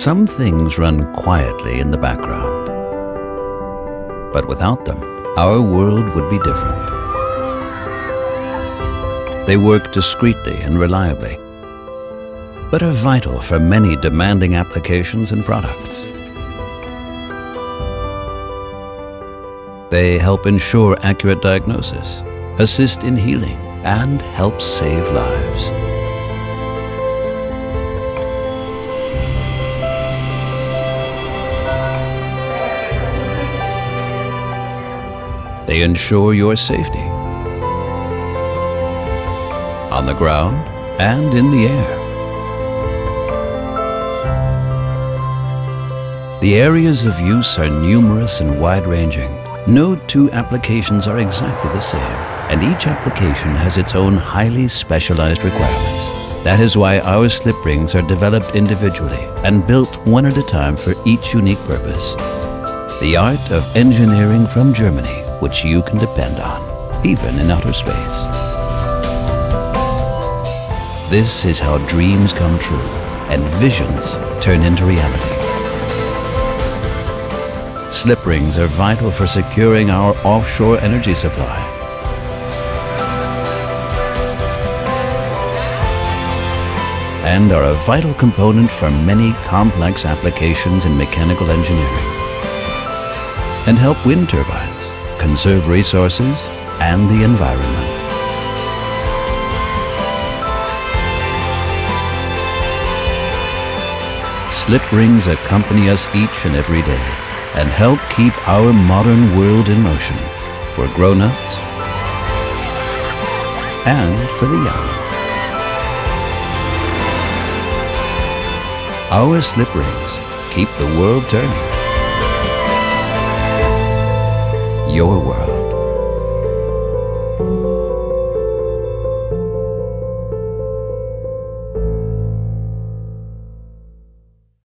Some things run quietly in the background, but without them, our world would be different. They work discreetly and reliably, but are vital for many demanding applications and products. They help ensure accurate diagnosis, assist in healing, and help save lives. They ensure your safety on the ground and in the air. The areas of use are numerous and wide-ranging. No two applications are exactly the same, and each application has its own highly specialized requirements. That is why our slip rings are developed individually and built one at a time for each unique purpose. The art of engineering from Germany, which you can depend on, even in outer space. This is how dreams come true and visions turn into reality. Slip rings are vital for securing our offshore energy supply. And are a vital component for many complex applications in mechanical engineering. And help wind turbines conserve resources and the environment. Slip rings accompany us each and every day and help keep our modern world in motion for grown-ups and for the young. Our slip rings keep the world turning. Your world.